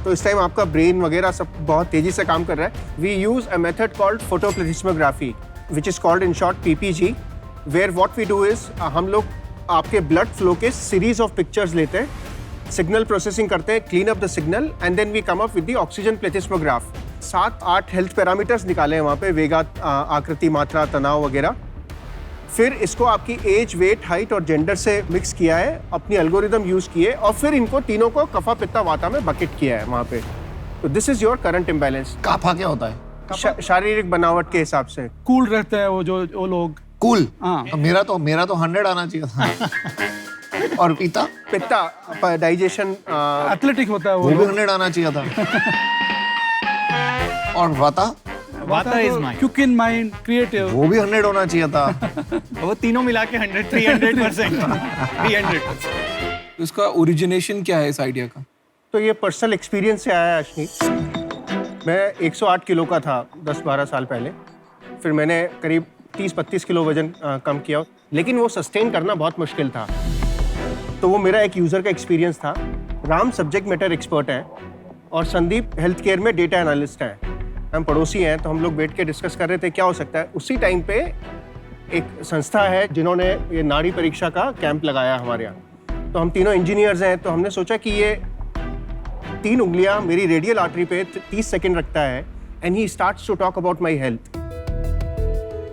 तो इस टाइम आपका ब्रेन वगैरह सब बहुत तेजी से काम कर रहा है। We use a method called photoplethysmography which is called in short PPG, where what we do is हम लोग आपके ब्लड फ्लो के सीरीज ऑफ पिक्चर्स लेते हैं, सिग्नल प्रोसेसिंग करते हैं, clean up the signal and then we come up with the oxygen plethysmograph. 7-8 health parameters निकाले हैं वहाँ पे, वेगा, आकृति, मात्रा, तनाव वगैरह। फिर इसको आपकी एज, वेट, हाइट और जेंडर से मिक्स किया है, अपनी एल्गोरिदम यूज किए और फिर इनको तीनों को कफा पित्ता वाता में बकेट किया है वहाँ पे। तो this is your current imbalance. Kapha क्या होता है? शारीरिक बनावट के हिसाब से कूल रहते हैं वो लोग। कूल? हाँ। मेरा तो 100 आना चाहिए था। और पित्ता डाइजेशन एथलेटिक होता है वो भी 100 आना चाहिए था। और वाता is mind, quick in mind, creative, वो भी 100 होना चाहिए था। वो तीनों मिला के 300%। इसका ओरिजिनेशन क्या है इस आइडिया का? तो ये पर्सनल एक्सपीरियंस से आया है अश्नी। मैं 108 किलो का था 10-12 साल पहले, फिर मैंने करीब 30-32 किलो वजन कम किया, लेकिन वो सस्टेन करना बहुत मुश्किल था। तो वो मेरा एक यूज़र का एक्सपीरियंस था। राम सब्जेक्ट मैटर एक्सपर्ट हैं और संदीप हेल्थ केयर में डेटा एनालिस्ट हैं। हम पड़ोसी हैं, तो हम लोग बैठ के डिस्कस कर रहे थे क्या हो सकता है। उसी टाइम पे एक संस्था है जिन्होंने ये नाड़ी परीक्षा का कैंप लगाया हमारे यहाँ। तो हम तीनों इंजीनियर्स हैं, तो हमने सोचा कि ये 3 उंगलियां मेरी रेडियल आर्टरी पे 30 सेकंड रखता है and he starts to talk about my health.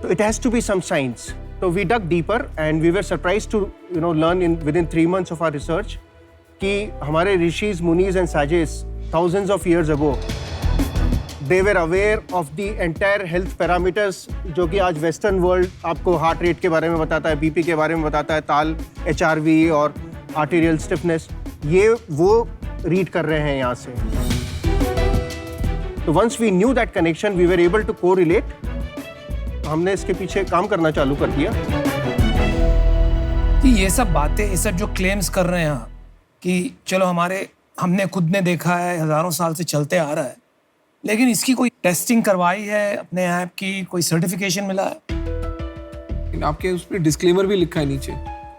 तो it has to be some science. तो we dug deeper and we were surprised to learn in with in 3 months of our research कि हमारे rishis, munis and sages thousands of years ago they were aware of the entire health parameters जो कि आज western world आपको heart rate के बारे में बताता है, बीपी के बारे में बताता है, ताल, HRV और आर्टेरियल स्टिफनेस, ये वो रीड कर रहे हैं यहाँ से। तो once we knew that connection we were able to correlate, हमने इसके पीछे काम करना चालू कर दिया। कि ये सब बातें, ये सब जो क्लेम्स कर रहे हैं कि चलो हमने खुद ने देखा है, हजारों साल से चलते आ रहा है, लेकिन इसकी कोई टेस्टिंग करवाई है अपने ऐप की, कोई सर्टिफिकेशन मिला है? आपके उस पर डिस्क्लेमर भी लिखा है नीचे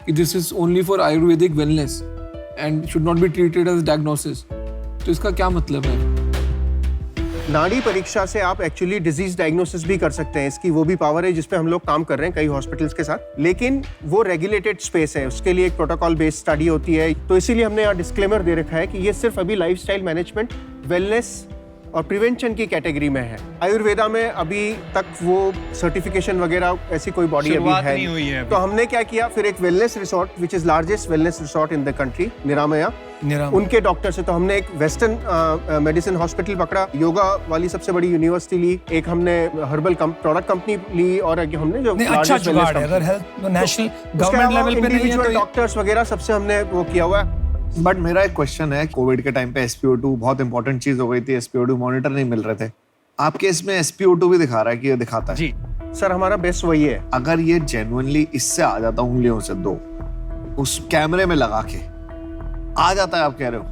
कि this is only for ayurvedic wellness and should not be treated as diagnosis. तो इसका क्या मतलब है? नाड़ी परीक्षा से आप एक्चुअली डिजीज डायग्नोसिस भी कर सकते हैं। इसकी वो भी पावर है जिस पे हम लोग काम कर रहे हैं कई हॉस्पिटल्स के साथ, लेकिन वो रेगुलेटेड स्पेस है, उसके लिए एक प्रोटोकॉल बेस्ड स्टडी होती है। तो इसीलिए हमने यहाँ डिस्क्लेमर दे रखा है कि ये सिर्फ अभी लाइफस्टाइल मैनेजमेंट, वेलनेस और प्रिवेंशन की कैटेगरी में है। आयुर्वेदा में अभी तक वो सर्टिफिकेशन वगैरह ऐसी कोई बॉडी अभी है नहीं हुई है। तो हमने क्या किया, फिर एक wellness resort which is largest wellness resort in the country, Niramaya, उनके डॉक्टर से, तो हमने एक वेस्टर्न मेडिसिन हॉस्पिटल पकड़ा, योगा वाली सबसे बड़ी यूनिवर्सिटी ली, एक हमने हर्बल प्रोडक्ट कंपनी ली और हमने जो अच्छा जुगाड़ है, अगर हेल्थ नेशनल गवर्नमेंट लेवल पे नहीं है तो डॉक्टर्स वगैरह सबसे हमने वो किया हुआ है। बट मेरा एक क्वेश्चन है, कोविड के टाइम पे SpO2 बहुत इंपॉर्टेंट चीज हो गई थी, SpO2 मॉनिटर नहीं मिल रहे थे, आपके इसमें SpO2 भी दिखा रहा है कि ये दिखाता है? जी सर, हमारा बेस्ट वही है। अगर ये जेन्युइनली इससे आ जाता उंगलियों से 2 उस कैमरे में लगा के आ जाता है, आप कह रहे हो?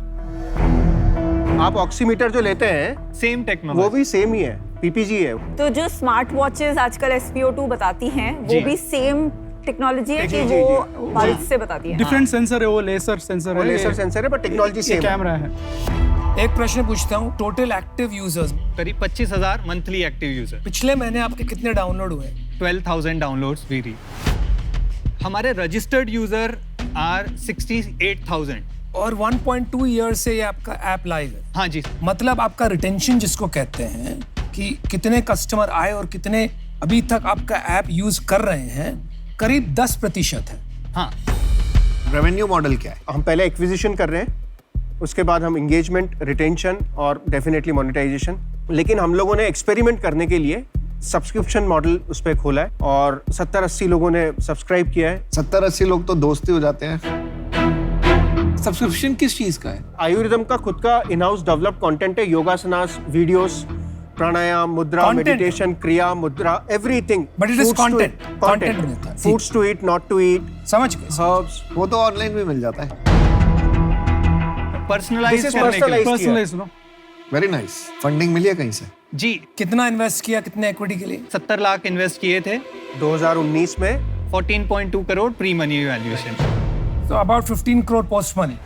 आप ऑक्सीमीटर जो लेते हैं सेम टेक्नोलॉजी, वो भी सेम ही है, PPG है। तो जो स्मार्ट वॉचेस आजकल SpO2 बताती हैं वो भी सेम टेक्नोलॉजी है कि जी, वो जी। पल्स से बताती है? डिफरेंट सेंसर है, वो लेजर सेंसर है, वो लेजर सेंसर है, पर टेक्नोलॉजी सेम है। कैमरा है। एक प्रश्न पूछता हूँ, टोटल एक्टिव यूजर्स करीब 25,000 मंथली एक्टिव यूजर। पिछले महीने आपके कितने डाउनलोड हुए? 12,000 डाउनलोड्स वी रीच। हमारे रजिस्टर्ड यूजर आर 68,000 और 1.2 ईयर से ये आपका ऐप लाइव है। हाँ जी। मतलब आपका रिटेंशन जिसको कहते हैं कि कितने कस्टमर आए और कितने अभी तक आपका ऐप यूज कर रहे हैं, करीब 10% है। हाँ। रेवेन्यू मॉडल क्या है? हम पहले एक्विजिशन कर रहे हैं, उसके बाद हम एंगेजमेंट, रिटेंशन और डेफिनेटली मोनेटाइजेशन। लेकिन हम लोगों ने एक्सपेरिमेंट करने के लिए सब्सक्रिप्शन मॉडल उस पर खोला है और 70-80 लोगों ने सब्सक्राइब किया है। 70-80 लोग तो दोस्ती हो जाते हैं। सब्सक्रिप्शन किस चीज का है? आयुर्वेदम का खुद का इन हाउस डेवलप्ड कंटेंट है, योगासनास, वीडियोस, प्राणायाम, मुद्रा, meditation, kriya, mudra, everything. But it is content मिलता है। Foods to eat, not to eat, समझ गए? हर्ब्स, वो तो ऑनलाइन भी मिल जाता है। Personalise no. Very nice. Funding मिली है कहीं से? जी। कितना इन्वेस्ट किया, कितने इक्विटी के लिए? 70 लाख इन्वेस्ट किए थे 2019 में। 14.2 करोड़ प्री मनी वैल्यूएशन। तो अबाउट 15 करोड़ पोस्ट मनी।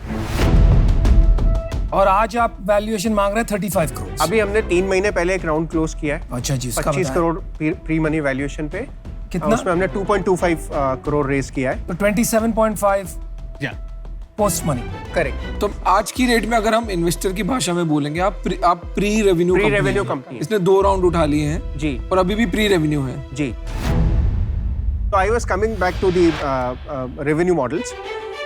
और आज आप वैल्यूएशन मांग रहे हैं 35 करोड़। अभी हमने 3 महीने पहले एक राउंड क्लोज किया है। अच्छा जी। 25 करोड़ प्री मनी वैल्यूएशन पे। कितना? उसमें हमने 2.25 करोड़ रेज किया है। तो 27.5 पोस्ट मनी। करेक्ट। तो आज की रेट में अगर हम इन्वेस्टर की भाषा में बोलेंगे, आप प्री रेवेन्यू कंपनी। इसने 2 राउंड उठा लिए हैं जी, और अभी भी प्री रेवेन्यू है जी। So I was coming back to the revenue models.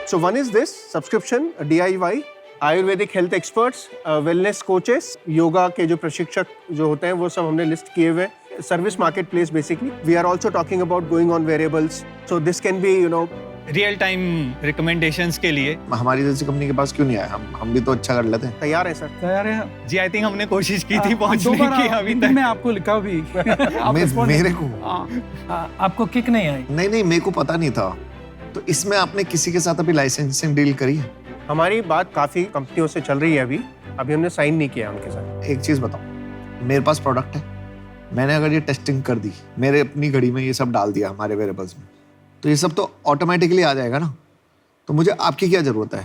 So one is this subscription, DIY, Ayurvedic health experts, wellness coaches, yoga के जो प्रशिक्षक जो होते हैं वो सब हमने लिस्ट किए हुए। Service market place basically. We are also talking about going on variables, so this can be real time recommendations के लिए। हमारी जैसी कंपनी के पास क्यों नहीं आया? हम भी तो अच्छा कर लेते हैं। तैयार है सर। तैयार है जी। आई थिंक हमने कोशिश की थी पहुंचने की, अभी तक मैं आपको लिखा भी। मेरे को आपको किक नहीं आई? नहीं, मेरे को पता नहीं था। तो इसमें आपने किसी के साथ अभी लाइसेंसिंग डील करी है? हमारी बात काफी कंपनियों से चल रही है। अभी हमने साइन नहीं किया उनके साथ। एक चीज बताओ, मेरे पास प्रोडक्ट है, मैंने अगर ये टेस्टिंग कर दी, मेरे अपनी घड़ी में ये सब डाल दिया हमारे वेरिएबल्स में, तो ये सब तो ऑटोमेटिकली आ जाएगा ना। तो मुझे आपकी क्या जरूरत है?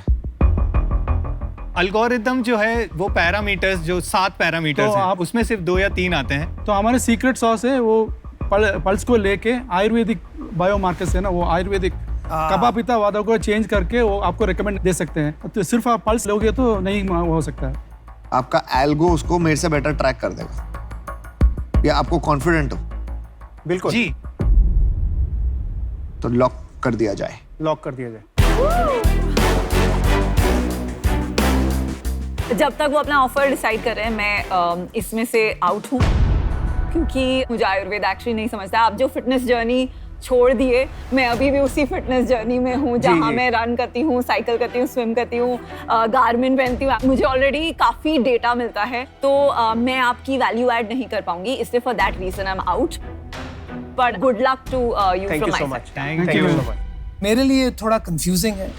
एल्गोरिदम जो है वो पैरामीटर्स, जो 7 पैरामीटर्स हैं, उसमें सिर्फ 2 या 3 आते हैं। तो हमारे सीक्रेट सॉस है वो पल्स को लेके आयुर्वेदिक बायोमार्कर्स है ना, वो आयुर्वेदिक कबा पिता वादा को चेंज करके वो आपको रेकमेंड दे सकते हैं। तो सिर्फ आप पल्स लोगे तो नहीं हो सकता है। आपका एल्गो उसको मेरे से बेटर ट्रैक कर देगा, या आपको कॉन्फिडेंट हो? बिल्कुल जी। तो लॉक कर दिया जाए। लॉक कर दिया जाए। जब तक वो अपना ऑफर डिसाइड कर रहे हैं, मैं इसमें से आउट हूँ, क्योंकि मुझे आयुर्वेद एक्चुअली नहीं समझता। आप जो फिटनेस जर्नी छोड़ दिए, मैं अभी भी उसी फिटनेस जर्नी में हूँ जहाँ मैं रन करती हूँ, साइकिल करती हूँ, स्विम करती हूँ, गारमेंट पहनती हूँ। मुझे ऑलरेडी काफ़ी डेटा मिलता है, तो मैं आपकी वैल्यू ऐड नहीं कर पाऊंगी, इसलिए for that reason I am out. But good luck to you from my side. Thank you. मेरे लिए थोड़ा कंफ्यूजिंग है,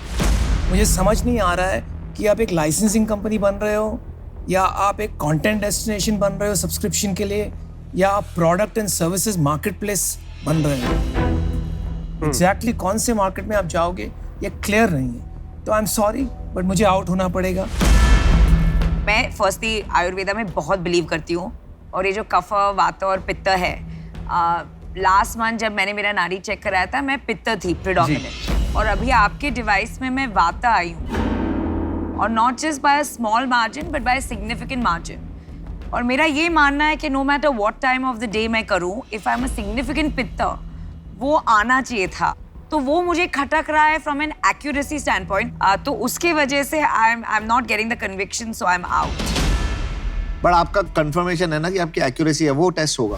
मुझे समझ नहीं आ रहा है कि आप एक लाइसेंसिंग कंपनी बन रहे हो, या आप एक कंटेंट डेस्टिनेशन बन रहे हो सब्सक्रिप्शन के लिए, या आप product and services market place बन रहे हो। एग्जैक्टली कौन से मार्केट में आप जाओगे ये क्लियर नहीं है। तो आई एम सॉरी, बट मुझे आउट होना पड़ेगा। मैं फर्स्टली आयुर्वेदा में बहुत बिलीव करती हूँ, और ये जो कफ, वात और पित्त है, लास्ट मंथ जब मैंने मेरा नाड़ी चेक कराया था, मैं पित्त थी प्रेडोमिनेंट, और अभी आपके डिवाइस में मैं वाता आई हूँ, और not just by a small margin but by a significant margin. और मेरा ये मानना है कि no matter what time of the day मैं करूँ, if I am a significant pitta, वो आना चाहिए था। तो वो मुझे खटक रहा है from an accuracy standpoint, तो उसके वजह से I am not getting the conviction, so I am out. But आपका कंफर्मेशन है ना कि आपकी एक्यूरेसी है, वो टेस्ट होगा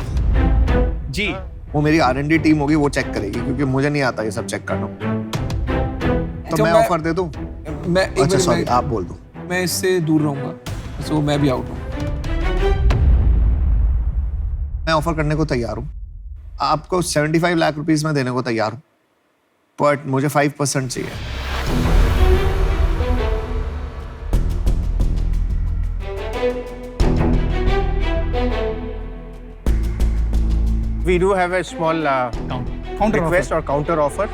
जी। वो मेरी R&D टीम होगी, वो चेक करेगी, क्योंकि मुझे नहीं आता ये सब चेक करना। तो मैं ऑफर दे दूं? अच्छा सॉरी, आप बोल दो। मैं इससे दूर रहूंगा, सो मैं भी आउट हूँ। मैं ऑफर करने को तैयार हूँ, आपको 75 लाख रुपीस में देने को तैयार हूँ, बट मुझे 5% चाहिए। We do have a small counter request offer. or counter offer.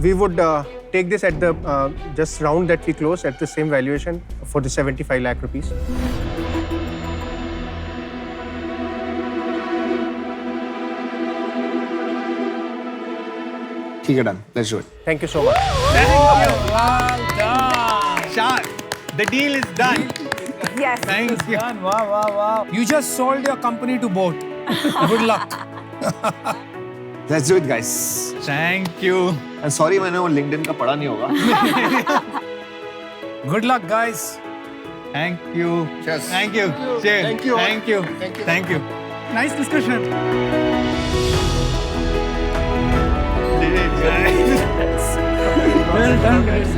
We would take this at the just round that we close at the same valuation for the 75 lakh rupees. ठीक है, done, let's do it. Thank you so much. Shark, the deal is done. Yes. Thank you. वाह वाह वाह, you just sold your company to boat. Good luck. Let's do it guys. Thank you. And sorry मैंने वो LinkedIn का पढ़ा नहीं होगा। Good luck, guys. Thank you. Cheers. Thank you. Cheers. Thank you. Thank you. Thank you. Thank you. Nice discussion. Well done, guys.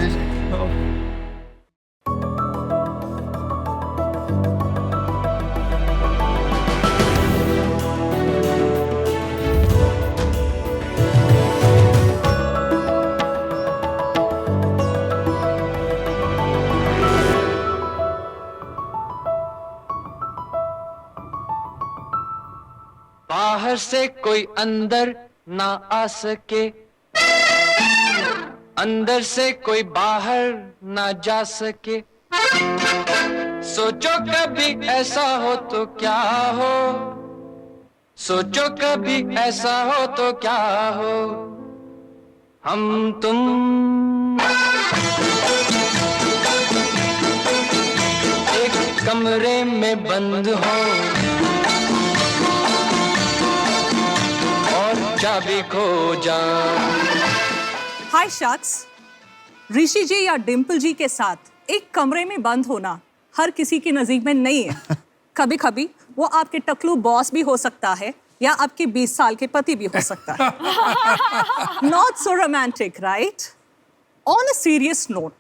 बाहर से कोई अंदर ना आ सके, अंदर से कोई बाहर ना जा सके। सोचो कभी ऐसा हो तो क्या हो, सोचो कभी ऐसा हो तो क्या हो। हम तुम एक कमरे में बंद हो और चाबी खो जा। हाय शार्क्स, ऋषि जी या डिम्पल जी के साथ एक कमरे में बंद होना हर किसी की नसीब में नहीं है। कभी कभी वो आपके टकलू बॉस भी हो सकता है या आपके 20 साल के पति भी हो सकता है। Not so romantic, right? On a serious note,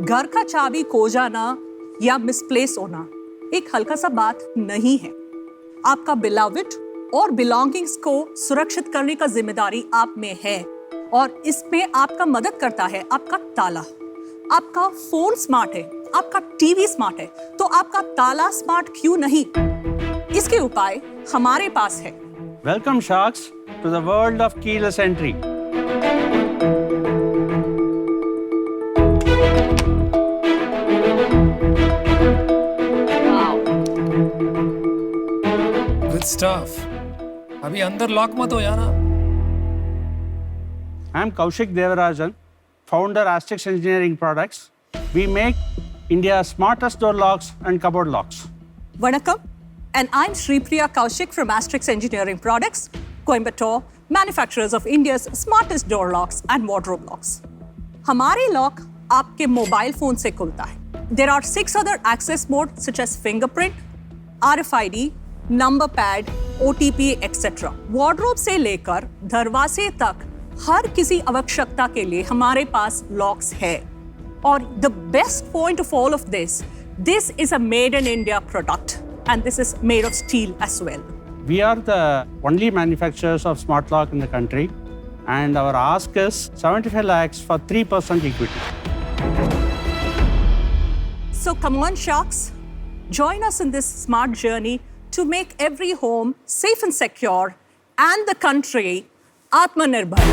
घर का चाबी खो जाना या मिसप्लेस होना एक हल्का सा बात नहीं है। आपका बिलवड और बिलोंगिंग्स को सुरक्षित करने का जिम्मेदारी आप में है और इसमें आपका मदद करता है आपका ताला। आपका फोन स्मार्ट है, आपका टीवी स्मार्ट है, तो आपका ताला स्मार्ट क्यों नहीं? इसके उपाय हमारे पास है। Welcome sharks to the world of keyless entry. Good stuff. अभी अंदर लॉक मत हो जाना। I am Kaushik Devarajan, founder Asterix Engineering Products. We make India's smartest door locks and cupboard locks. Vanakkam, and I'm Shripriya Kaushik from Asterix Engineering Products, Coimbatore, manufacturers of India's smartest door locks and wardrobe locks. हमारे lock आपके mobile phone से खुलता है। There are 6 other access modes such as fingerprint, RFID, number pad, OTP, etc. Wardrobe से लेकर दरवाजे तक हर किसी आवश्यकता के लिए हमारे पास लॉक्स है। और the best point of all of this is a made in India product and this is made of steel as well. We are the only manufacturers of smart lock in the country and our ask is 75 lakhs for 3% equity. So come on sharks, join us in this smart journey to make every home safe and secure and the country Atmanirbhar.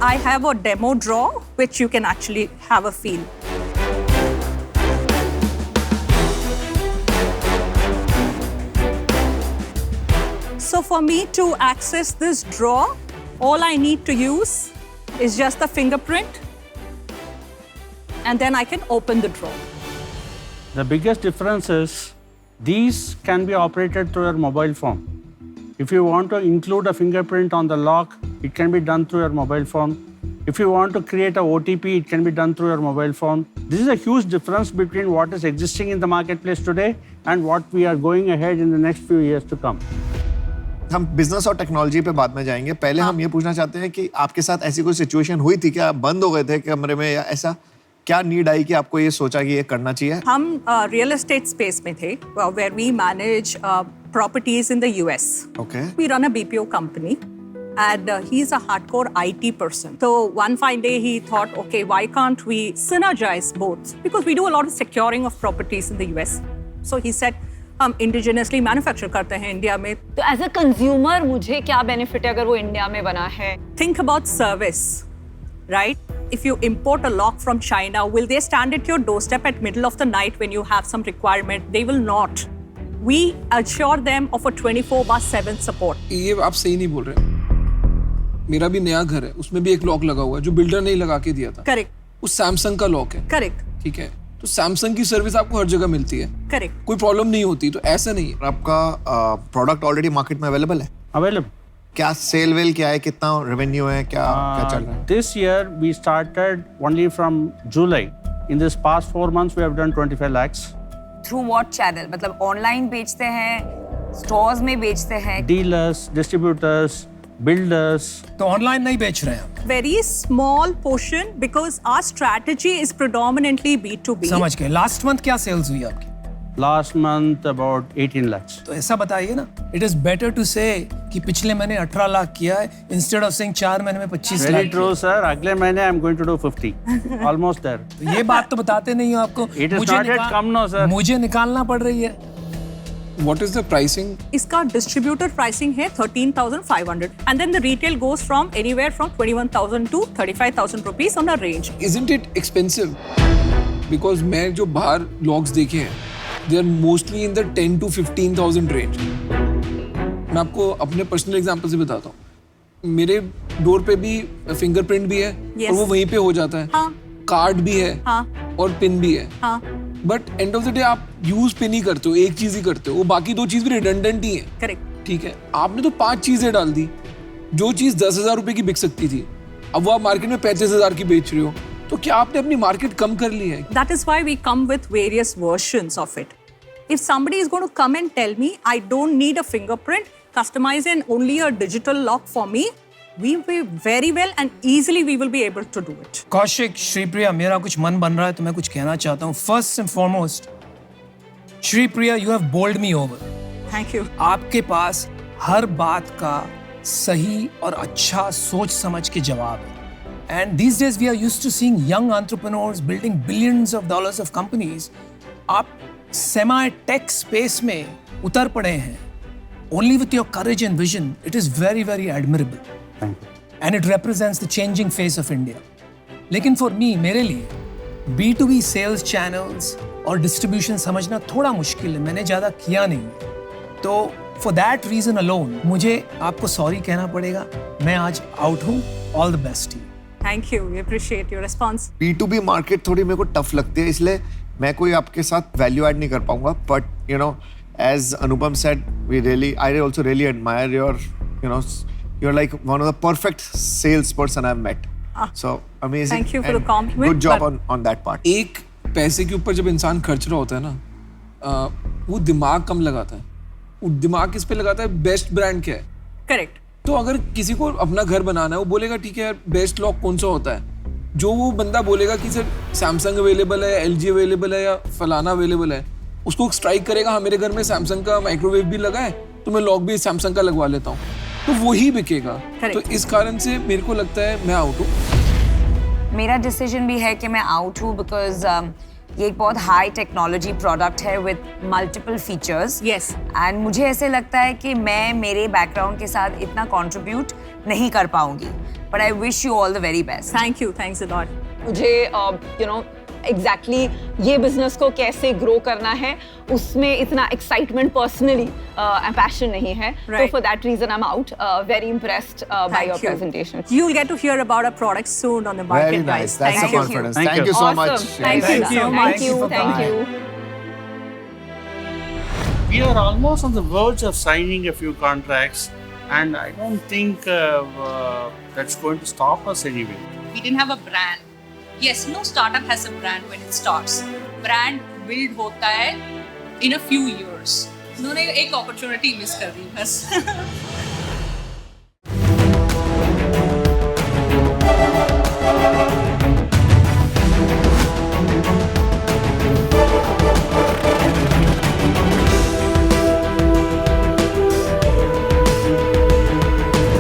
I have a demo drawer which you can actually have a feel. So for me to access this drawer, all I need to use is just the fingerprint and then I can open the drawer. The biggest difference is these can be operated through your mobile phone. If you want to include a fingerprint on the lock, it can be done through your mobile phone. If you want to create a OTP, it can be done through your mobile phone. This is a huge difference between what is existing in the marketplace today and what we are going ahead in the next few years to come. हम business और technology पे बाद में जाएंगे। पहले हम ये पूछना चाहते हैं कि आपके साथ ऐसी कोई सिचुएशन हुई थी क्या, बंद हो गए थे कमरे में, या ऐसा क्या नीड आई कि आपको ये सोचा कि ये करना चाहिए? हम रियल एस्टेट स्पेस में थे, where we manage properties in the US. Okay. We run a BPO company and he's a hardcore IT person. So one fine day he thought, okay, why can't we synergize both? Because we do a lot of securing of properties in the US. So he said, हम indigenously manufacture करते हैं India में। तो as a consumer मुझे क्या benefit है अगर वो इंडिया में बना है? Think about service, right? If you import a lock from China, will they stand at your doorstep at middle of the night when you have some requirement? They will not. We assure them of a 24/7 support. ये आप सही नहीं बोल रहे। मेरा भी नया घर है, उसमें भी एक लॉक लगा हुआ है जो बिल्डर ने ही लगा के दिया था। करेक्ट। वो सैमसंग का लॉक है। करेक्ट। ठीक है, तो सैमसंग की सर्विस आपको हर जगह मिलती है। करेक्ट। कोई प्रॉब्लम नहीं होती, तो ऐसा नहीं है। आपका प्रोडक्ट ऑलरेडी मार्केट में अवेलेबल है? Available. क्या सेल वेल क्या है, कितना रेवेन्यू है, क्या क्या चल रहा है? This year we started only from July. In this past 4 months we have done 25 lakhs. Through what channel? मतलब ऑनलाइन बेचते हैं, स्टोर्स में बेचते हैं? Dealers, distributors, builders. तो ऑनलाइन नहीं बेच रहे हैं? Very small portion because our strategy is predominantly B2B. समझ गए। लास्ट मंथ क्या सेल्स हुई आपकी? Last month about 18 lakhs. तो ऐसा बताइए ना, इट इज बेटर टू से कि पिछले महीने 18 लाख किया है इंस्टेड ऑफ सेइंग 4 महीने में 25 लाख। Very true, sir. अगले महीने I'm going to do 50. Almost there. तो ये बात तो बताते नहीं हो आपको। It is not yet come now, sir. मुझे निकालना पड़ रही है। What is the pricing? इसका डिस्ट्रीब्यूटर प्राइसिंग है 13,500 and then the retail goes from anywhere from 21,000 to 35,000 rupees on a range. Isn't it expensive? Because मैं जो बाहर लॉक्स देखे हैं, they are mostly in the 10 to 15,000 range. मैं आपको अपने पर्सनल एग्जांपल से बताता हूँ। मेरे डोर पे भी फिंगरप्रिंट भी है और वो वहीं पे हो जाता है। कार्ड भी है और पिन भी है। But end of the day आप यूज पिन ही करते हो, एक चीज ही करते हो, वो बाकी 2 चीज भी रिडंडेंट ही है। करेक्ट। ठीक है, आपने तो 5 चीजें डाल दी। जो चीज 10,000 रुपए की बिक सकती थी, अब वो आप मार्केट में 35,000 की बेच रहे हो, तो क्या आपने अपनी मार्केट कम कर ली है? That is why we come with various versions of it. If somebody is going to come and tell me I don't need a fingerprint, customize and only a digital lock for me, we will very well and easily we will be able to do it. Kaushik, Sripriya, मेरा कुछ मन बन रहा है तो मैं कुछ कहना चाहता हूँ। First and foremost, Shripriya, you have bowled me over. Thank you. आपके पास हर बात का सही और अच्छा सोच समझ के जवाब है। And these days we are used to seeing young entrepreneurs building billions of dollars of companies. आप semi-tech space में उतर पड़े हैं। Only with your courage and vision, it is very, very admirable. Thank you. And it represents the changing face of India. लेकिन for me, मेरे लिए B2B sales channels और distribution समझना थोड़ा मुश्किल है। मैंने ज़्यादा किया नहीं है। तो for that reason alone, मुझे आपको sorry कहना पड़ेगा। मैं आज out हूँ। All the best to you. Thank you. We appreciate your response. B2B market थोड़ी मेरे को टफ लगती है, इसलिए मैं कोई आपके साथ वैल्यू ऐड नहीं कर पाऊंगा। But you know, as Anupam said, I also really admire your, you know, you're like one of the perfect salesperson I've met. So amazing. Thank you for the compliment. Good job on that part. एक पैसे के ऊपर जब इंसान खर्च रहा होता है ना, वो दिमाग कम लगाता है। वो दिमाग किस पे लगाता है? बेस्ट ब्रांड क्या है। Correct. तो अगर किसी को अपना घर बनाना है, वो बोलेगा ठीक है यार, बेस्ट लॉक कौन सा होता है? जो वो बंदा बोलेगा कि सर सैमसंग अवेलेबल है, LG अवेलेबल है या फलाना अवेलेबल है, उसको स्ट्राइक करेगा, हाँ मेरे घर में सैमसंग का माइक्रोवेव भी लगा है तो मैं लॉक भी सैमसंग का लगवा लेता हूँ, तो वही बिकेगा। तो इस कारण से मेरे को लगता है मैं आउट हूँ। मेरा डिसीजन भी है कि मैं आउट हूँ बिकॉज ये एक बहुत हाई टेक्नोलॉजी प्रोडक्ट है with multiple features. Yes. And मुझे ऐसे लगता है कि मैं मेरे बैकग्राउंड के साथ इतना कंट्रीब्यूट नहीं कर पाऊंगी। But I wish you all the very best. Thank you. Thanks a lot. मुझे यू नो एग्जैक्टली ये बिजनेस को कैसे ग्रो करना है उसमें इतना एक्साइटमेंट पर्सनली पैशन नहीं है। तो for that reason I am out. Very impressed by your presentation. You will get to hear about our products soon on the market. Very nice. That's the confidence. Thank you so much. Thank you so much. Thank you. We are almost on the verge of signing a few contracts, and I don't think that's going to stop us anyway. We didn't have a brand. Yes, no startup has a brand when it starts. Brand build होता है in a few years. उन्होंने एक opportunity miss कर दी बस।